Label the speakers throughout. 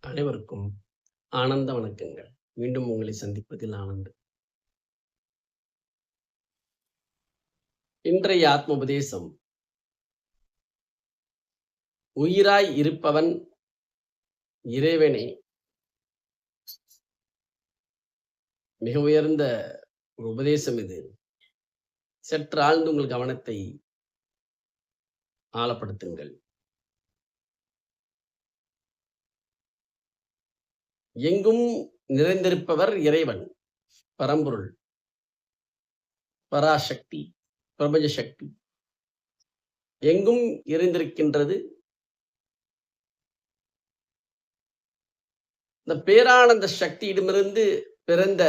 Speaker 1: அனைவருக்கும் ஆனந்த வணக்கங்கள். மீண்டும் உங்களை சந்திப்பதில் ஆனந்தம். இன்றைய ஆத்மோபதேசம், உயிராய் இருப்பவன் இறைவனே. மிக உயர்ந்த ஒரு உபதேசம் இது. சற்று ஆழ்ந்து உங்கள் கவனத்தை ஆழப்படுத்துங்கள். எங்கும் நிறைந்திருப்பவர் இறைவன், பரம்பொருள், பராசக்தி, பிரபஞ்ச சக்தி. எங்கும் நிறைந்திருக்கின்றது. இந்த பேரானந்த சக்தியிடமிருந்து பிறந்த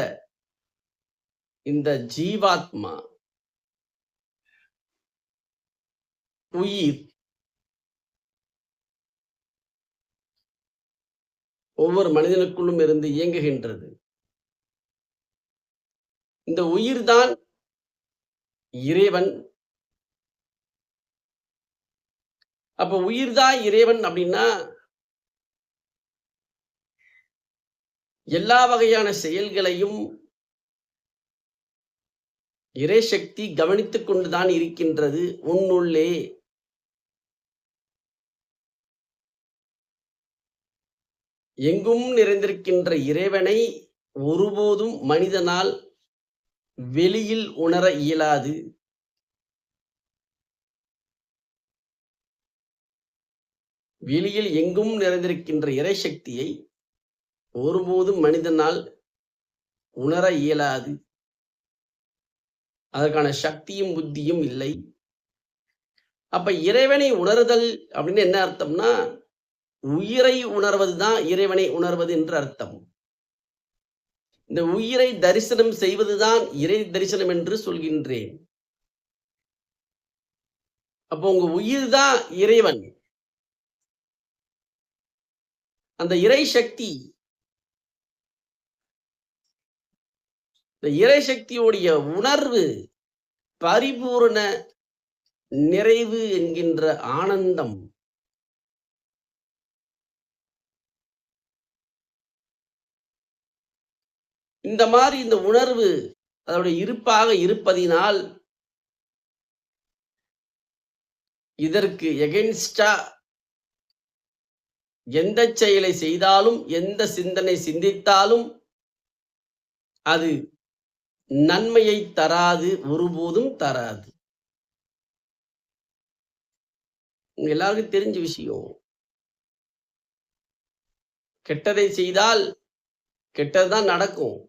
Speaker 1: இந்த ஜீவாத்மா, உயிர், ஒவ்வொரு மனிதனுக்குள்ளும் இருந்து இயங்குகின்றது. இந்த உயிர்தான் இறைவன். அப்ப உயிர்தான் இறைவன் அப்படின்னா, எல்லா வகையான செயல்களையும் இறைசக்தி கவனித்துக் கொண்டுதான் இருக்கின்றது உன்னுள்ளே. எங்கும் நிறைந்திருக்கின்ற இறைவனை ஒருபோதும் மனிதனால் வெளியில் உணர இயலாது. வெளியில் எங்கும் நிறைந்திருக்கின்ற இறைசக்தியை ஒருபோதும் மனிதனால் உணர இயலாது. அதற்கான சக்தியும் புத்தியும் இல்லை. அப்ப இறைவனை உணர்தல் அப்படின்னு என்ன அர்த்தம்னா, உயிரை உணர்வதுதான் இறைவனை உணர்வது என்று அர்த்தம். இந்த உயிரை தரிசனம் செய்வதுதான் இறை தரிசனம் என்று சொல்கின்றேன். அப்போ உங்க உயிர் தான் இறைவன். அந்த இறை சக்தி, இந்த இறை சக்தியுடைய உணர்வு பரிபூரண நிறைவு என்கின்ற ஆனந்தம். இந்த மாதிரி இந்த உணர்வு அதனுடைய இருப்பாக இருப்பதினால், இதற்கு எகென்ஸ்டா எந்த செயலை செய்தாலும், எந்த சிந்தனை சிந்தித்தாலும் அது நன்மையை தராது, ஒருபோதும் தராது. உங்க எல்லாருக்கும் தெரிஞ்ச விஷயம். கெட்டதை செய்தால் கெட்டதுதான் நடக்கும்.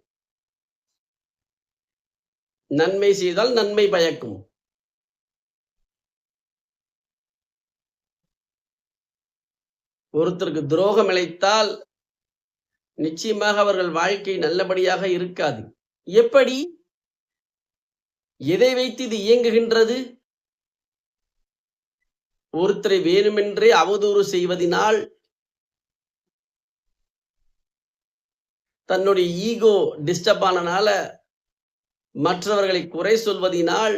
Speaker 1: நன்மை செய்தால் நன்மை பயக்கும். ஒருத்தருக்கு துரோகம் இழைத்தால் நிச்சயமாக அவர்கள் வாழ்க்கை நல்லபடியாக இருக்காது. எப்படி? எதை வைத்து இது இயங்குகின்றது? ஒருத்தரை வேணுமென்றே அவதூறு செய்வதினால், தன்னுடைய ஈகோ டிஸ்டர்ப் ஆனனால, மற்றவர்களை குறை சொல்வதினால்,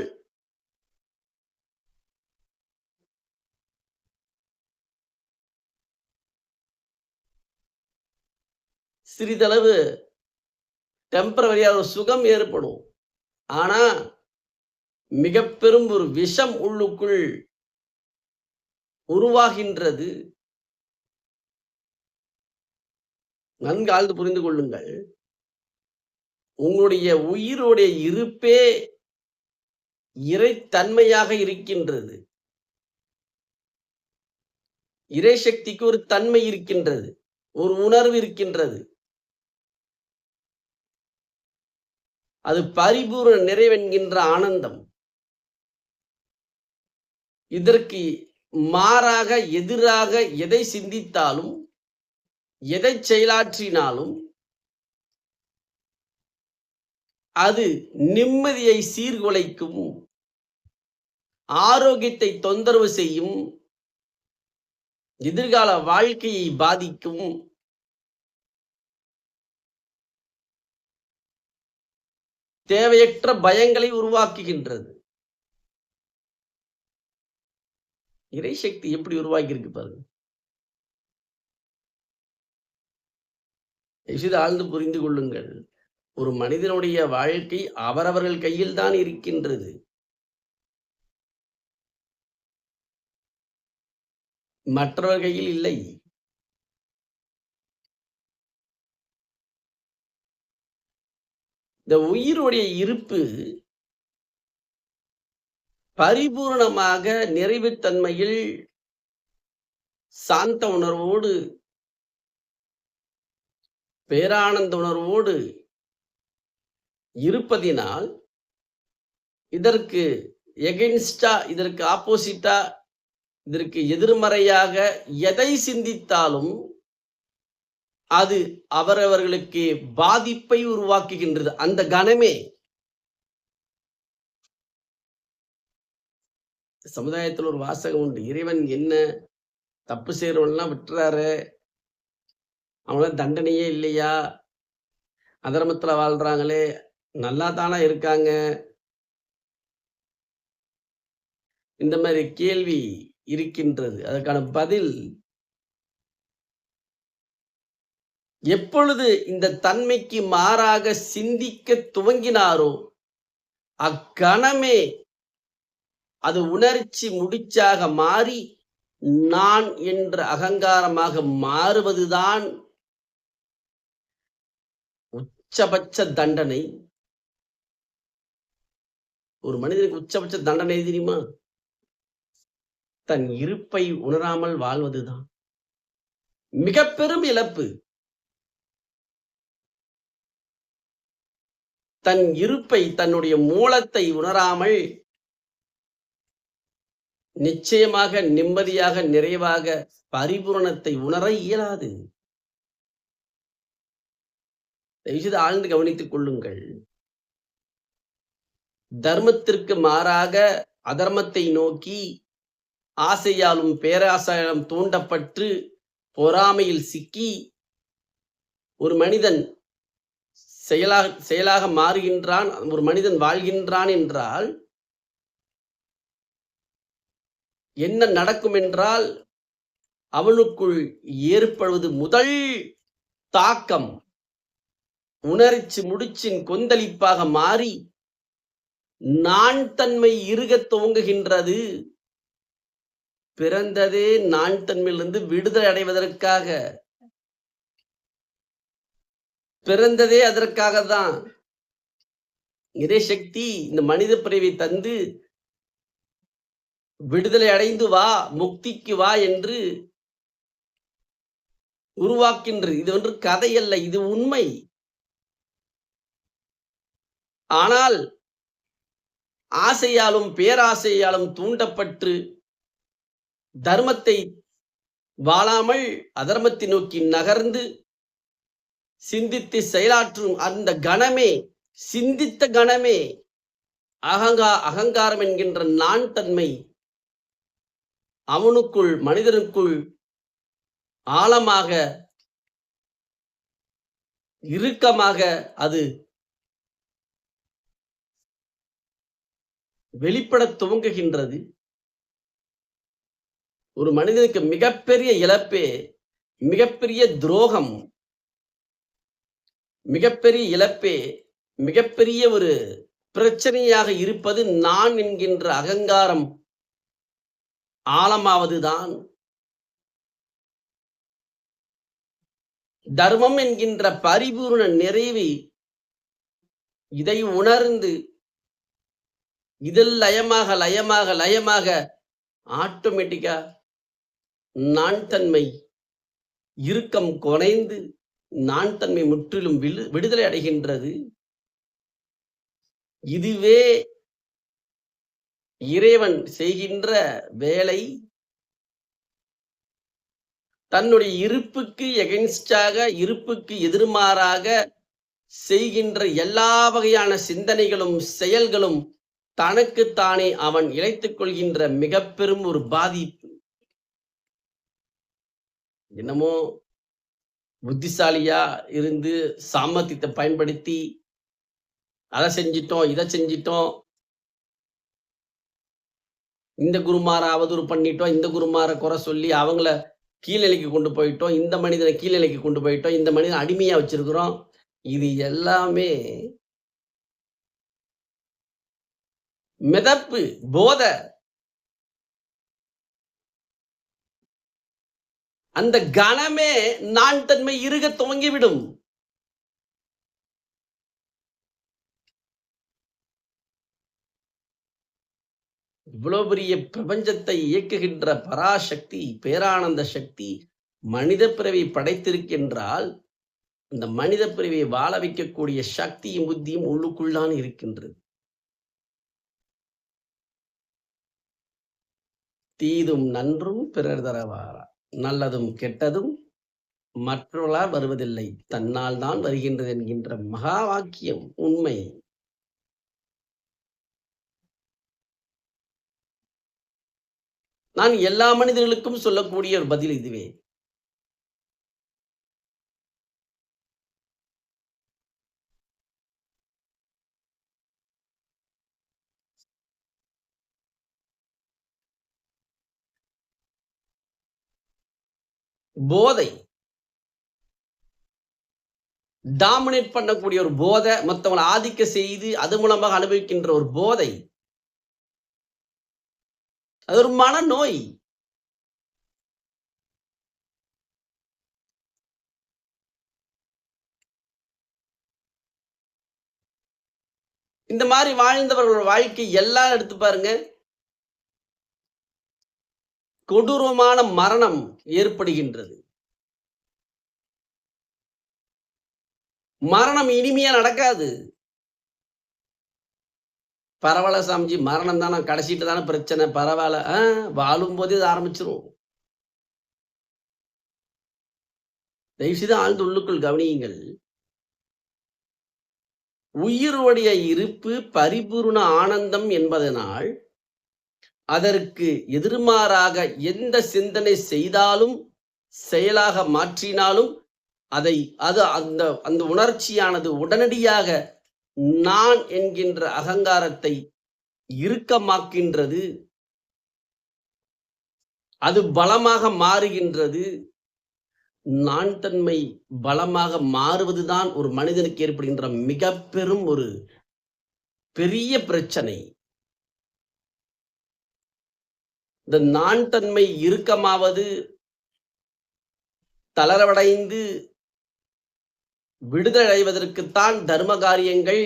Speaker 1: சிறிதளவு டெம்பரவரியா ஒரு சுகம் ஏற்படும். ஆனா மிக பெரும் ஒரு விஷம் உள்ளுக்குள் உருவாகின்றது. நன்கு ஆழ்ந்து புரிந்து கொள்ளுங்கள். உங்களுடைய உயிருடைய இருப்பே இறைத்தன்மையாக இருக்கின்றது. இறைசக்திக்கு ஒரு தன்மை இருக்கின்றது, ஒரு உணர்வு இருக்கின்றது. அது பரிபூரண நிறைவென்கின்ற ஆனந்தம். இதற்கு மாறாக, எதிராக எதை சிந்தித்தாலும், எதை செயலாற்றினாலும் அது நிம்மதியை சீர்குலைக்கும், ஆரோக்கியத்தை தொந்தரவு செய்யும், எதிர்கால வாழ்க்கையை பாதிக்கும். தேவையற்ற பயங்களை உருவாக்குகின்றது. இறைசக்தி எப்படி உருவாக்கி இருக்கு பாருங்க. இது ஆழ்ந்து புரிந்து கொள்ளுங்கள். ஒரு மனிதனுடைய வாழ்க்கை அவரவர்கள் கையில் தான் இருக்கின்றது. மற்றவர் கையில் இல்லை. இந்த உயிருடைய இருப்பு பரிபூரணமாக நிறைவுத்தன்மையில் சாந்த உணர்வோடு, பேரானந்த உணர்வோடு இருப்பதினால் இதற்கு எகென்ஸ்டா, இதற்கு ஆப்போசிட்டா, இதற்கு எதிர்மறையாக எதை சிந்தித்தாலும் அது அவரவர்களுக்கு பாதிப்பை உருவாக்குகின்றது. அந்த கணமே சமுதாயத்தில் ஒரு வாசகம் உண்டு. இறைவன் என்ன தப்பு செய்யறவன்லாம் விட்டுறாரு, அவங்கள தண்டனையே இல்லையா, அதர்மத்துல வாழ்றாங்களே, நல்லா தானே இருக்காங்க. இந்த மாதிரி கேள்வி இருக்கின்றது. அதற்கான பதில், எப்பொழுது இந்த தன்மைக்கு மாறாக சிந்திக்க துவங்கினாரோ அக்கணமே அது உணர்ச்சி முடிச்சாக மாறி நான் என்ற அகங்காரமாக மாறுவதுதான் உச்சபட்ச தண்டனை. ஒரு மனிதனுக்கு உச்சபட்ச தண்டனை தெரியுமா? தன் இருப்பை உணராமல் வாழ்வதுதான் மிக பெரும் இழப்பு. தன் இருப்பை, தன்னுடைய மூலத்தை உணராமல் நிச்சயமாக நிம்மதியாக, நிறைவாக, பரிபூரணத்தை உணர இயலாது. தயவுசெய்து ஆழ்ந்து கவனித்துக் கொள்ளுங்கள். தர்மத்திற்கு மாறாக அதர்மத்தை நோக்கி ஆசையாலும் பேராசையாலும் தூண்டப்பட்டு பொறாமையில் சிக்கி ஒரு மனிதன் செயலாக மாறுகின்றான், ஒரு மனிதன் வாழ்கின்றான் என்றால் என்ன நடக்கும் என்றால், அவனுக்குள் ஏற்படுவது முதல் தாக்கம் உணர்ச்சி முடிச்சின் கொந்தளிப்பாக மாறி நான் தன்மை இறுகத் துவங்குகின்றது. பிறந்ததே நான் தன்மையிலிருந்து விடுதலை அடைவதற்காக, பிறந்ததே அதற்காக தான். இறை சக்தி இந்த மனித பிறவி தந்து விடுதலை அடைந்து வா, முக்திக்கு வா என்று உருவாக்கின்றது. இது ஒன்று கதை அல்ல, இது உண்மை. ஆனால் ஆசையாலும் பேராசையாலும் தூண்டப்பட்டு தர்மத்தை வாழாமல் அதர்மத்தை நோக்கி நகர்ந்து சிந்தித்து செயலாற்றும் அந்த கணமே, சிந்தித்த கணமே அகங்காரம் என்கின்ற நான் தன்மை அவனுக்குள், மனிதனுக்குள் ஆழமாக, இறுக்கமாக அது வெளிப்பட துவங்குகின்றது. ஒரு மனிதனுக்கு மிகப்பெரிய இழப்பே, மிகப்பெரிய துரோகம், மிகப்பெரிய இழப்பே, மிகப்பெரிய ஒரு பிரச்சனையாக இருப்பது நான் என்கின்ற அகங்காரம் ஆழமாவதுதான். தர்மம் என்கின்ற பரிபூர்ண நிறைவு இதை உணர்ந்து இதில் லயமாக லயமாக லயமாக ஆட்டோமேட்டிக்கா நான் தன்மை இறுக்கம் குறைந்து நான் தன்மை முற்றிலும் விடுதலை அடைகின்றது. இதுவே இறைவன் செய்கின்ற வேலை. தன்னுடைய இருப்புக்கு எகென்ஸ்டாக, இருப்புக்கு எதிர்மாறாக செய்கின்ற எல்லா வகையான சிந்தனைகளும் செயல்களும் தனக்குத்தானே அவன் இழைத்துக் கொள்கின்ற மிக பெரும் ஒரு பாதிப்பு. என்னமோ புத்திசாலியா இருந்து சாமர்த்தியத்தை பயன்படுத்தி அதை செஞ்சிட்டோம், இதை செஞ்சிட்டோம், இந்த குருமாரை அவதூறு பண்ணிட்டோம், இந்த குருமாரை குறை சொல்லி அவங்கள கீழ்நிலைக்கு கொண்டு போயிட்டோம். இந்த மனிதனை கீழ்நிலைக்கு கொண்டு போயிட்டோம். இந்த மனிதனை அடிமையா வச்சிருக்கிறோம். இது எல்லாமே மிதப்பு, போத. அந்த கணமே நான் தன்மை இறுகத் துவங்கிவிடும். இவ்வளவு பெரிய பிரபஞ்சத்தை இயக்குகின்ற பராசக்தி, பேரானந்த சக்தி மனித பிறவி படைத்திருக்கின்றால், அந்த மனித பிறவியை வாழ வைக்கக்கூடிய சக்தியும் புத்தியும் உள்ளுக்குள் தான் இருக்கின்றது. தீதும் நன்றும் பிறர் தரவாரா, நல்லதும் கெட்டதும் மற்றவர்களால் வருவதில்லை, தன்னால் தான் வருகின்றது என்கின்ற மகா வாக்கியம் உண்மை. நான் எல்லா மனிதர்களுக்கும் சொல்லக்கூடிய ஒரு பதில் இதுவே. போதை, டாமினேட் பண்ணக்கூடிய ஒரு போதை, மத்தவங்கள ஆதிக்க செய்து அது மூலமாக அனுபவிக்கின்ற ஒரு போதை. அது ஒரு மனநோய். இந்த மாரி வாழ்ந்தவர்கள் வாழ்க்கை எல்லாம் எடுத்து பாருங்க. கொடூரமான மரணம் ஏற்படுகின்றது. மரணம் இனிமையா நடக்காது. பரவால்ல சாமிஜி, மரணம் தான, கடைசிட்டு தானே பிரச்சனை, பரவால்ல. வாழும்போதே இது ஆரம்பிச்சுரும். தயவுசெய்து ஆழ்ந்து உள்ளுக்குள் கவனியுங்கள். உயிருடைய இருப்பு பரிபூர்ண ஆனந்தம் என்பதனால், அதற்கு எதிர்மாறாக எந்த சிந்தனை செய்தாலும், செயலாக மாற்றினாலும், அது அந்த அந்த உணர்ச்சியானது உடனடியாக நான் என்கின்ற அகங்காரத்தை இறுக்கமாக்கின்றது. அது பலமாக மாறுகின்றது. நான் தன்மை பலமாக மாறுவதுதான் ஒரு மனிதனுக்கு ஏற்படுகின்ற மிக பெரும் ஒரு பெரிய பிரச்சனை. இந்த நான் தன்மை இறுக்கமாவது, தளரவடைந்து விடுதலை அடைவதற்குத்தான் தர்ம காரியங்கள்,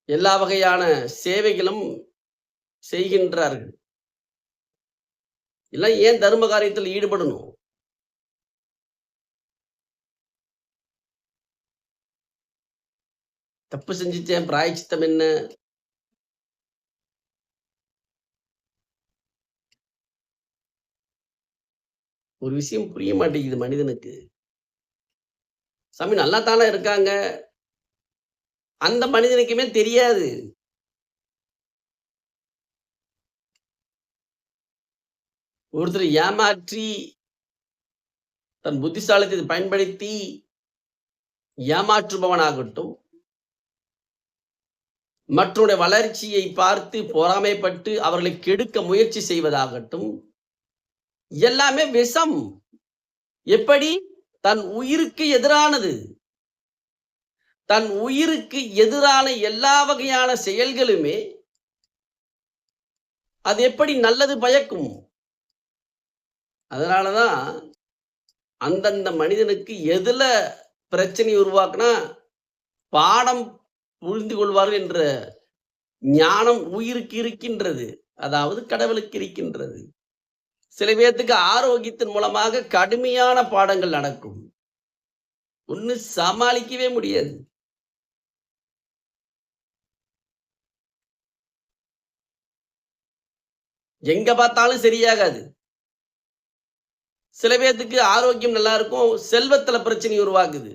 Speaker 1: எல்லா வகையான சேவைகளும் செய்கின்றார்கள். இல்லை, ஏன் தர்ம காரியத்தில் ஈடுபடணும்? தப்பு செஞ்சுட்டேன், பிராயச்சித்தம் என்ன? ஒரு விஷயம் புரிய மாட்டேங்குது மனிதனுக்கு. சாமி நல்லா தானே இருக்காங்க, அந்த மனிதனுக்குமே தெரியாது. ஒருத்தர் ஏமாற்றி தன் புத்திசாலித்தத்தை பயன்படுத்தி ஏமாற்றுபவனாகட்டும், மற்றவருடைய வளர்ச்சியை பார்த்து பொறாமைப்பட்டு அவர்களை கெடுக்க முயற்சி செய்வதாகட்டும், எல்லாமே விஷம். எப்படி? தன் உயிருக்கு எதிரானது. தன் உயிருக்கு எதிரான எல்லா வகையான செயல்களுமே அது எப்படி நல்லது பயக்கும்? அதனாலதான் அந்தந்த மனிதனுக்கு எதுல பிரச்சனை உருவாக்குனா பாடம் புரிந்து கொள்வார்கள் என்ற ஞானம் உயிருக்கு இருக்கின்றது, அதாவது கடவுளுக்கு இருக்கின்றது. சில பேர்த்துக்கு ஆரோக்கியத்தின் மூலமாக கடுமையான பாடங்கள் நடக்கும். ஒண்ணு சமாளிக்கவே முடியாது. எங்க பார்த்தாலும் சரியாகாது. சில பேர்த்துக்கு ஆரோக்கியம் நல்லா இருக்கும், செல்வத்துல பிரச்சனை உருவாக்குது.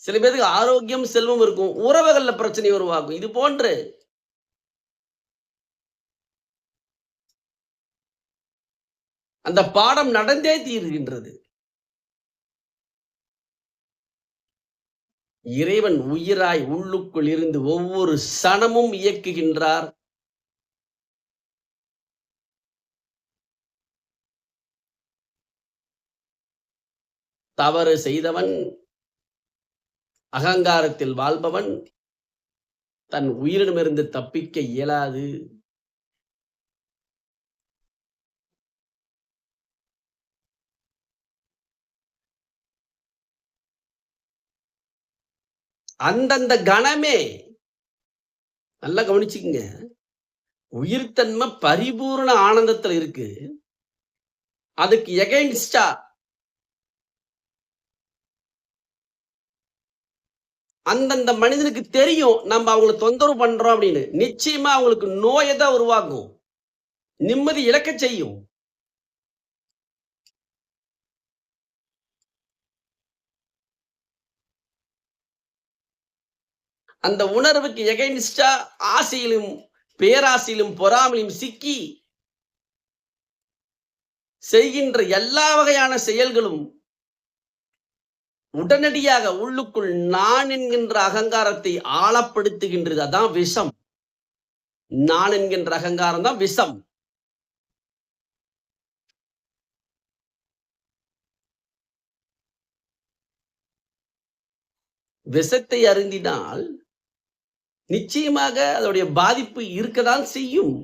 Speaker 1: சில பேருக்கு ஆரோக்கியம் செல்வம் இருக்கும், உறவுகள்ல பிரச்சனை உருவாக்கும். இது போன்று அந்த பாடம் நடந்தே தீர்கின்றது. இறைவன் உயிராய் உள்ளுக்குள் இருந்து ஒவ்வொரு சனமும் இயக்குகின்றார். தவறு செய்தவன், அகங்காரத்தில் வாழ்பவன் தன் உயிரிடமிருந்து தப்பிக்க இயலாது. அந்தந்த கணமே நல்லா கவனிச்சுக்கங்க. உயிர்த்தன்மை பரிபூர்ண ஆனந்தத்துல இருக்கு. அதுக்கு எகைன்ஸ்டா அந்தந்த மனிதனுக்கு தெரியும் நம்ம அவங்கள தொந்தரவு பண்றோம் அப்படின்னு. நிச்சயமா அவங்களுக்கு நோயை தான் உருவாக்கும். நிம்மதி இழக்கச் செய்யும். அந்த உணர்வுக்கு எகைன்ஸ்டா ஆசையிலும் பேராசையிலும் பொறாமையிலும் சிக்கி செய்கின்ற எல்லா வகையான செயல்களும் உடனடியாக உள்ளுக்குள் நான் என்கின்ற அகங்காரத்தை ஆழப்படுத்துகின்றது. அதான் விஷம். நான் என்கின்ற அகங்காரம் தான் விஷம். விஷத்தை அருந்தினால் நிச்சயமாக அதோடைய பாதிப்பு இருக்கதான் செய்யும்.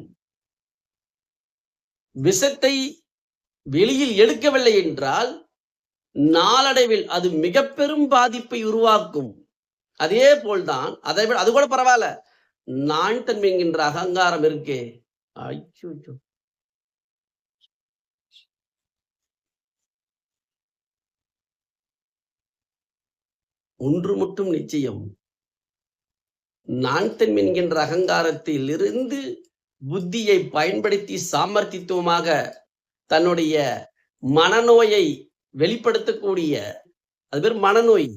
Speaker 1: விஷத்தை வெளியில் எடுக்கவில்லை என்றால் நாளடைவில் அது மிக பெரும் பாதிப்பை உருவாக்கும். அதே போல்தான் அதை விட அது கூட பரவாயில்ல. நான் தன்மை என்கின்ற அகங்காரம் இருக்கே, ஐயோ, ஒன்று மட்டும் நிச்சயம். நான் தன்மை என்கின்ற அகங்காரத்தில் இருந்து புத்தியை பயன்படுத்தி சாமர்த்தியத்துவமாக தன்னுடைய மனநோயை வெளிப்படுத்தக்கூடிய, அது பேர் மனநோய்.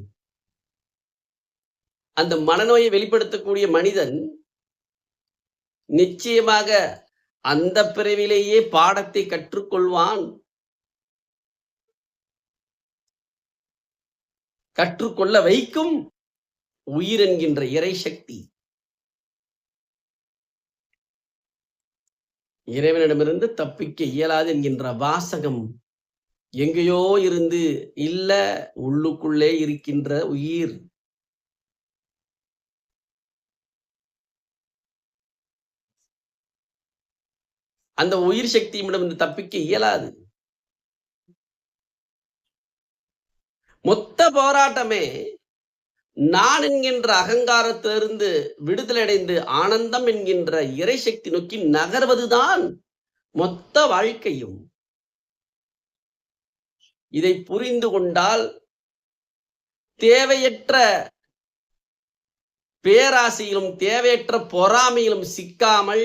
Speaker 1: அந்த மனநோயை வெளிப்படுத்தக்கூடிய மனிதன் நிச்சயமாக அந்த பிறவிலேயே பாடத்தை கற்றுக்கொள்வான். கற்றுக்கொள்ள வைக்கும் உயிர் என்கின்ற இறை சக்தி. இறைவனிடமிருந்து தப்பிக்க இயலாது என்கின்ற வாசகம் எங்கேயோ இருந்து இல்ல, உள்ளுக்குள்ளே இருக்கின்ற உயிர். அந்த உயிர் சக்தியிடமிருந்து தப்பிக்க இயலாது. மொத்த போராட்டமே நான் என்கின்ற அகங்காரத்திலிருந்து விடுதலை அடைந்து ஆனந்தம் என்கின்ற இறைசக்தி நோக்கி நகர்வதுதான் மொத்த வாழ்க்கையும். இதை புரிந்து கொண்டால் தேவையற்ற பேராசையிலும் தேவையற்ற பொறாமையிலும் சிக்காமல்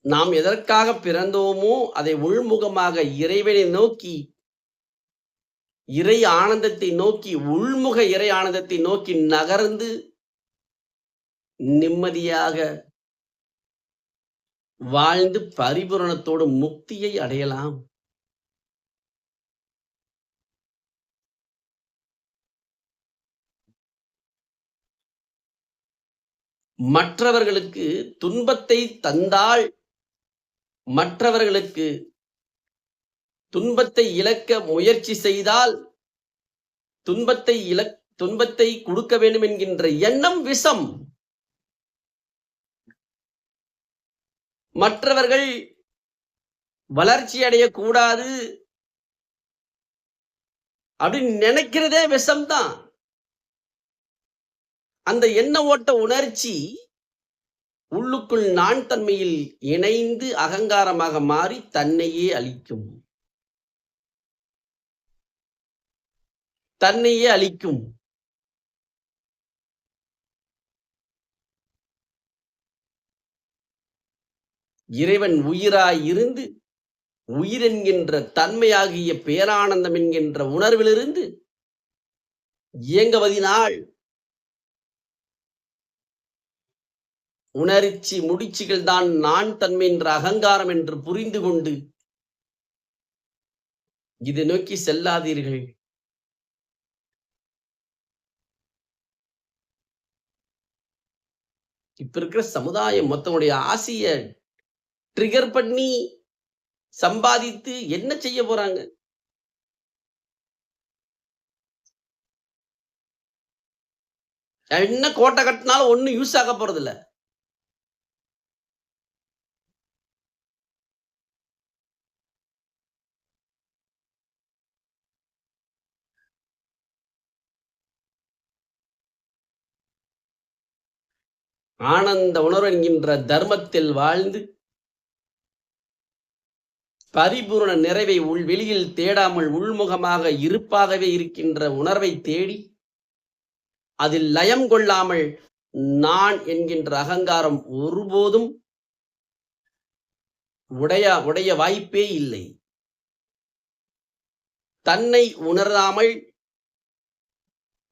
Speaker 1: நாம் எதற்காக பிறந்தோமோ அதை உள்முகமாக இறைவனை நோக்கி, இறை ஆனந்தத்தை நோக்கி, உள்முக இறை ஆனந்தத்தை நோக்கி நகர்ந்து நிம்மதியாக வாழ்ந்து பரிபூரணத்தோடு முக்தியை அடையலாம். மற்றவர்களுக்கு துன்பத்தை தந்தால், மற்றவர்களுக்கு துன்பத்தை இழக்க முயற்சி செய்தால், துன்பத்தை கொடுக்க வேண்டும் என்கின்ற எண்ணம் விஷம். மற்றவர்கள் வளர்ச்சி அடையக்கூடாது அப்படின்னு நினைக்கிறதே விஷம்தான். அந்த எண்ண ஓட்ட உணர்ச்சி உள்ளுக்குள் நான் தன்மையில் இணைந்து அகங்காரமாக மாறி தன்னையே அழிக்கும். தன்னையே அழிக்கும். இறைவன் உயிராய் இருந்து உயிர் என்கின்ற தன்மையாகிய பேரானந்தம் என்கின்ற உணர்விலிருந்து இயங்குவதினால் உணர்ச்சி முடிச்சுகள் தான் நான் தன்மை என்ற அகங்காரம் என்று புரிந்து கொண்டு இதை நோக்கி செல்லாதீர்கள். இப்ப இருக்கிற சமுதாயம் மொத்தமுடைய ஆசைய ட்ரிகர் பண்ணி சம்பாதித்து என்ன செய்ய போறாங்க? என்ன கோட்டை கட்டினாலும் ஒண்ணும் யூஸ் ஆக போறதில்ல. ஆனந்த உணர்வு என்கின்ற தர்மத்தில் வாழ்ந்து பரிபூரண நிறைவை வெளியில் தேடாமல் உள்முகமாக இருப்பாகவே இருக்கின்ற உணர்வை தேடி அதில் லயம் கொள்ளாமல் நான் என்கின்ற அகங்காரம் ஒருபோதும் உடைய வாய்ப்பே இல்லை. தன்னை உணராமல்,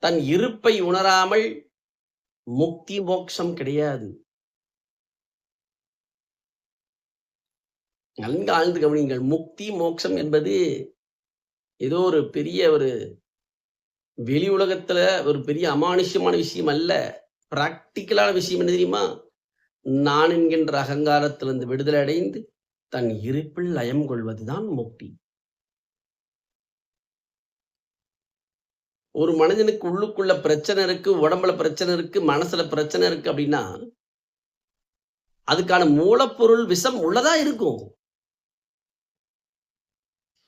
Speaker 1: தன் இருப்பை உணராமல் முக்தி மோட்சம் கிடையாது. நன்கு ஆழ்ந்து கவனியுங்கள். முக்தி மோட்சம் என்பது ஏதோ ஒரு பெரிய ஒரு வெளி உலகத்துல ஒரு பெரிய அமானுஷ்யமான விஷயம் அல்ல. பிராக்டிக்கலான விஷயம் என்ன தெரியுமா? நான் என்கின்ற அகங்காரத்திலிருந்து விடுதலை அடைந்து தன் இருப்பில் லயம் கொள்வதுதான் முக்தி. ஒரு மனிதனுக்கு உள்ளுக்குள்ள பிரச்சனை இருக்கு, உடம்புல பிரச்சனை இருக்கு, மனசுல பிரச்சனை இருக்கு அப்படின்னா அதுக்கான மூலப்பொருள் விஷம் உள்ளதா இருக்கும்.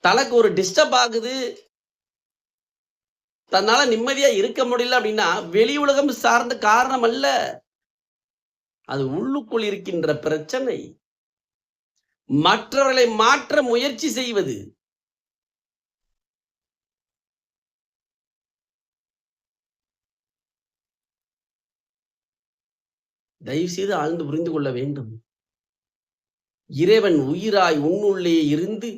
Speaker 1: தனக்கு ஒரு டிஸ்டர்ப் ஆகுது, தன்னால நிம்மதியா இருக்க முடியல அப்படின்னா வெளி உலகம் சார்ந்த காரணம் அல்ல, அது உள்ளுக்குள் இருக்கின்ற பிரச்சனை. மற்றவர்களை மாற்ற முயற்சி செய்வது. தயவு செய்து ஆழ்ந்து புரிந்து கொள்ள வேண்டும். இறைவன் உயிராய் உன்னுள்ளே இருந்து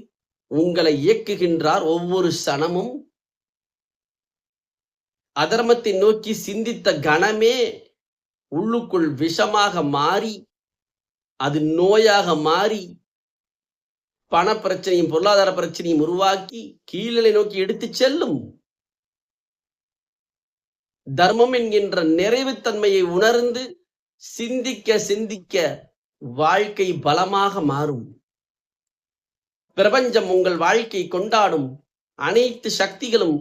Speaker 1: உங்களை இயக்குகின்றார். ஒவ்வொரு சனமும் அதர்மத்தை நோக்கி சிந்தித்த கணமே உள்ளுக்குள் விஷமாக மாறி, அது நோயாக மாறி, பண பிரச்சனையும் பொருளாதார பிரச்சனையும் உருவாக்கி கீழலை நோக்கி எடுத்து செல்லும். தர்மம் என்கின்ற நிறைவுத்தன்மையை உணர்ந்து சிந்திக்க சிந்திக்க வாழ்க்கை பலமாக மாறும். பிரபஞ்சம் உங்கள் வாழ்க்கை கொண்டாடும். அனைத்து சக்திகளும்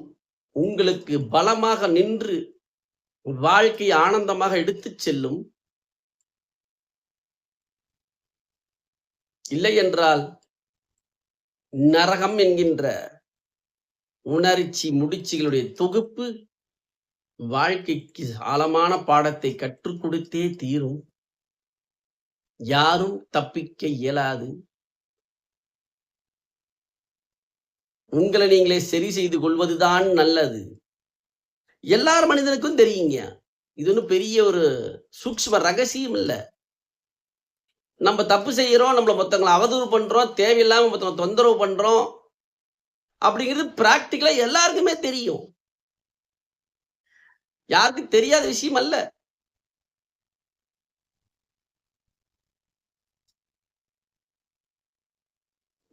Speaker 1: உங்களுக்கு பலமாக நின்று வாழ்க்கை ஆனந்தமாக எடுத்துச் செல்லும். இல்லை என்றால் நரகம் என்கின்ற உணர்ச்சி முடிச்சுகளுடைய தொகுப்பு வாழ்க்கைக்கு ஆழமான பாடத்தை கற்றுக் கொடுத்தே தீரும். யாரும் தப்பிக்க இயலாது. உங்களை நீங்களே சரி செய்து கொள்வதுதான் நல்லது. எல்லார் மனிதனுக்கும் தெரியுங்க. இது ஒன்றும் பெரிய ஒரு சூக்ஷ்ம ரகசியம் இல்லை. நம்ம தப்பு செய்யறோம், நம்மளை மொத்தங்களை அவதூறு பண்றோம், தேவையில்லாம மொத்தம் தொந்தரவு பண்றோம் அப்படிங்கிறது பிராக்டிக்கலா எல்லாருக்குமே தெரியும். யாருக்கும் தெரியாத விஷயம் அல்ல.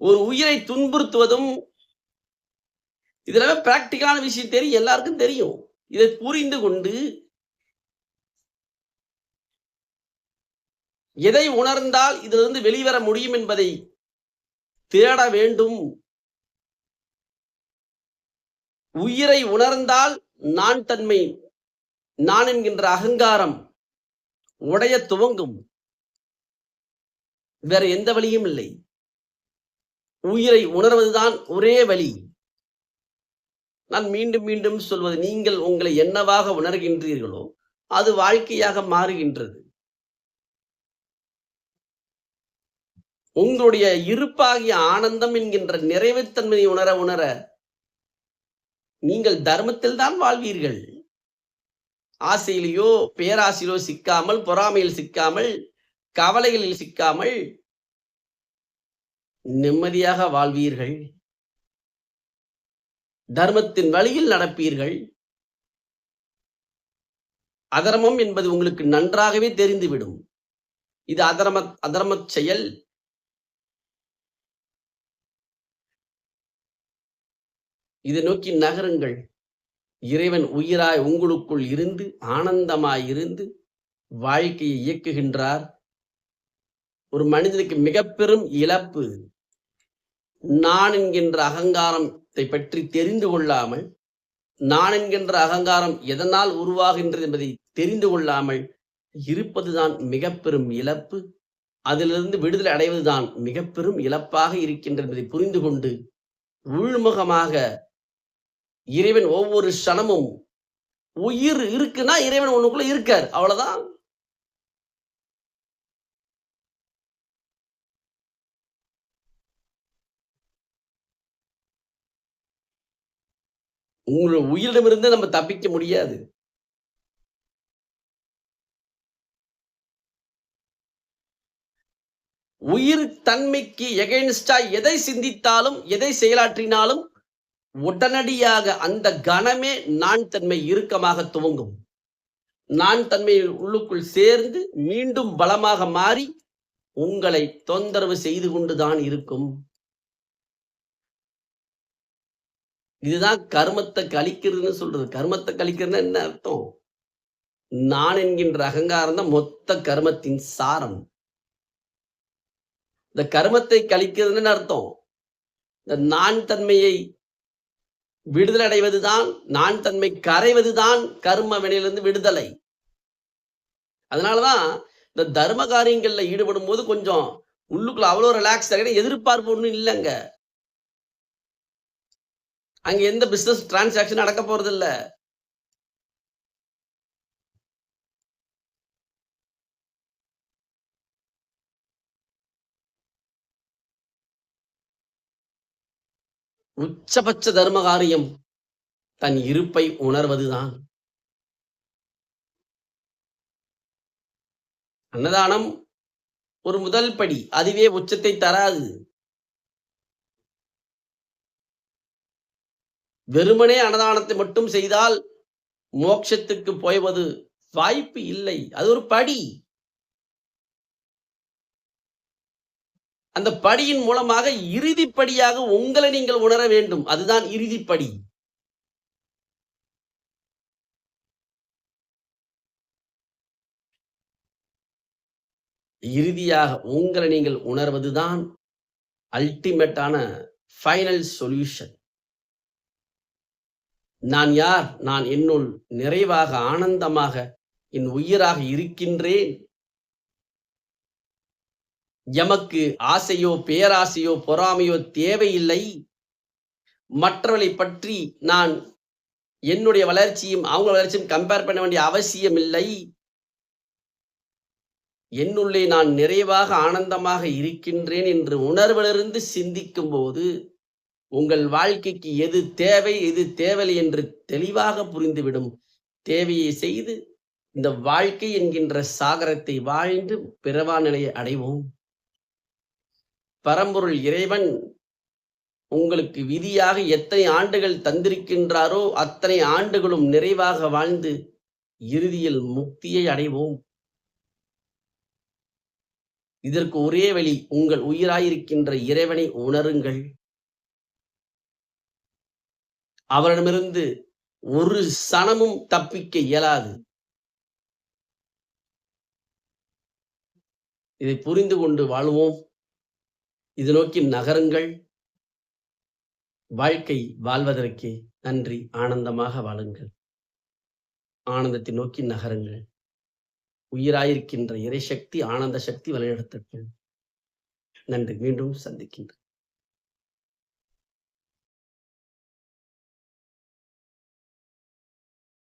Speaker 1: ஒரு உயிரை துன்புறுத்துவதும் இதெல்லாம் பிராக்டிக்கலான விஷயம் தெரியும், எல்லாருக்கும் தெரியும். இதை புரிந்து கொண்டு எதை உணர்ந்தால் இதிலிருந்து வெளிவர முடியும் என்பதை தேட வேண்டும். உயிரை உணர்ந்தால் நான் தன்மை, நான் என்கின்ற அகங்காரம் உடைய துவங்கும். வேற எந்த வழியும் இல்லை. உயிரை உணர்வதுதான் ஒரே வழி. நான் மீண்டும் மீண்டும் சொல்வது, நீங்கள் உங்களை என்னவாக உணர்கின்றீர்களோ அது வாழ்க்கையாக மாறுகின்றது. உங்களுடைய இருப்பாகிய ஆனந்தம் என்கின்ற நிறைவுத்தன்மையை உணர உணர நீங்கள் தர்மத்தில் தான் வாழ்வீர்கள். ஆசையிலேயோ பேராசையிலோ சிக்காமல், பொறாமையில் சிக்காமல், கவலைகளில் சிக்காமல் நிம்மதியாக வாழ்வீர்கள். தர்மத்தின் வழியில் நடப்பீர்கள். அதர்மம் என்பது உங்களுக்கு நன்றாகவே தெரிந்துவிடும். இது அதர்ம செயல். இதை நோக்கி நகருங்கள். இறைவன் உயிராய் உங்களுக்குள் இருந்து ஆனந்தமாய் இருந்து வாழ்க்கையை இயக்குகின்றார். ஒரு மனிதனுக்கு மிக பெரும் இழப்பு நான் என்கின்ற அகங்காரத்தை பற்றி தெரிந்து கொள்ளாமல், நான் என்கின்ற அகங்காரம் எதனால் உருவாகின்றது என்பதை தெரிந்து கொள்ளாமல் இருப்பதுதான் மிக பெரும் இழப்பு. அதிலிருந்து விடுதலை அடைவதுதான் மிக பெரும் இழப்பாக இருக்கின்றது என்பதை புரிந்து கொண்டு, உள்முகமாக இறைவன் ஒவ்வொரு க்ஷணமும் உயிர் இருக்குன்னா இறைவன் உனக்குள்ள இருக்கார். அவ்வளவுதான். உங்களுடைய உயிரிடமிருந்து நம்ம தப்பிக்க முடியாது. உயிர் தன்மைக்கு எகைன்ஸ்டா எதை சிந்தித்தாலும், எதை செயலாற்றினாலும் உடனடியாக அந்த கணமே நான் தன்மை இறுக்கமாக துவங்கும். நான் தன்மை உள்ளுக்குள் சேர்ந்து மீண்டும் பலமாக மாறி உங்களை தொந்தரவு செய்து கொண்டுதான் இருக்கும். இதுதான் கர்மத்தை கழிக்கிறதுன்னு சொல்றது. கர்மத்தை கழிக்கிறதுன்னா என்ன அர்த்தம்? நான் என்கின்ற அகங்காரம் தான் மொத்த கர்மத்தின் சாரம். இந்த கர்மத்தை கழிக்கிறதுன்னு அர்த்தம். இந்த நான் தன்மையை விடுதலை அடைவதுதான், நான் தன்மை கரைவதுதான் கர்ம வினையிலிருந்து விடுதலை. அதனாலதான் இந்த தர்ம காரியங்கள்ல ஈடுபடும் போது கொஞ்சம் உள்ளுக்குள்ள அவ்வளவு ரிலாக்ஸ் ஆகிடும். எதிர்பார்ப்பு ஒண்ணும் இல்லைங்க. அங்க எந்த பிசினஸ் டிரான்சாக்ஷன் நடக்க போறது இல்ல. உச்சபட்ச தர்ம காரியம் தன் இருப்பை உணர்வதுதான். அன்னதானம் ஒரு முதல் படி. அதுவே உச்சத்தை தராது. வெறுமனே அன்னதானத்தை மட்டும் செய்தால் மோட்சத்துக்கு போய்வது வாய்ப்பு இல்லை. அது ஒரு படி. அந்த படியின் மூலமாக இறுதிப்படியாக உங்களை நீங்கள் உணர வேண்டும். அதுதான் இறுதிப்படி. இறுதியாக உங்களை நீங்கள் உணர்வதுதான் அல்டிமேட்டான ஃபைனல் சொல்யூஷன். நான் யார்? நான் என்னுள் நிறைவாக, ஆனந்தமாக, என் உயிராக இருக்கின்றேன். எமக்கு ஆசையோ, பேராசையோ, பொறாமையோ தேவையில்லை. மற்றவர்களை பற்றி நான் என்னுடைய வளர்ச்சியும் அவங்க வளர்ச்சியும் கம்பேர் பண்ண வேண்டிய அவசியம் இல்லை. என்னுள்ளே நான் நிறைவாக, ஆனந்தமாக இருக்கின்றேன் என்று உணர்விலிருந்து சிந்திக்கும் போது உங்கள் வாழ்க்கைக்கு எது தேவை, எது தேவையில்லை என்று தெளிவாக புரிந்துவிடும். தேவையை செய்து இந்த வாழ்க்கை என்கின்ற சாகரத்தை வாழ்ந்து பிறவா நிலையை அடைவோம். பரம்பொருள் இறைவன் உங்களுக்கு விதியாக எத்தனை ஆண்டுகள் தந்திருக்கின்றாரோ அத்தனை ஆண்டுகளும் நிறைவாக வாழ்ந்து இறுதியில் முக்தியை அடைவோம். இதற்கு ஒரே வழி, உங்கள் உயிராயிருக்கின்ற இறைவனை உணருங்கள். அவரிடமிருந்து ஒரு சணமும் தப்பிக்க இயலாது. இதை புரிந்து கொண்டு வாழ்வோம். இது நோக்கி நகருங்கள். வாழ்க்கை வாழ்வதற்கே. நன்றி. ஆனந்தமாக வாழுங்கள். ஆனந்தத்தை நோக்கி நகருங்கள். உயிராயிருக்கின்ற இறைசக்தி, ஆனந்த சக்தி வழிநடத்தட்டும். நன்றி. மீண்டும் சந்திக்கின்றேன்.